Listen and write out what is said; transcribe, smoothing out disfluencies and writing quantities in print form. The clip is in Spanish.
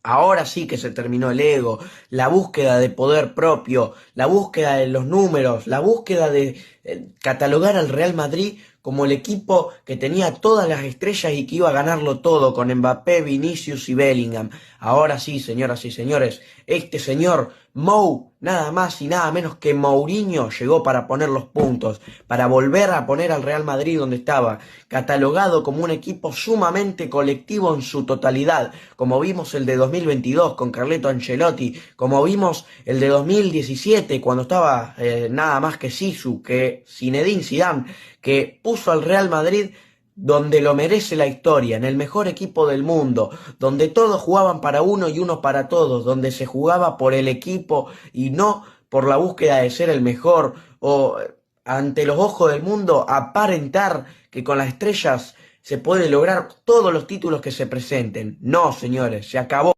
Ahora sí que se terminó el ego, la búsqueda de poder propio, la búsqueda de los números, la búsqueda de catalogar al Real Madrid como el equipo que tenía todas las estrellas y que iba a ganarlo todo con Mbappé, Vinicius y Bellingham. Ahora sí, señoras y señores, este señor Mou, nada más y nada menos que Mourinho, llegó para poner los puntos, para volver a poner al Real Madrid donde estaba, catalogado como un equipo sumamente colectivo en su totalidad, como vimos el de 2022 con Carleto Ancelotti, como vimos el de 2017 cuando estaba nada más que Sisu, que Zinedine Zidane, que puso al Real Madrid donde lo merece la historia, en el mejor equipo del mundo, donde todos jugaban para uno y uno para todos, donde se jugaba por el equipo y no por la búsqueda de ser el mejor o ante los ojos del mundo aparentar que con las estrellas se puede lograr todos los títulos que se presenten. No, señores, se acabó.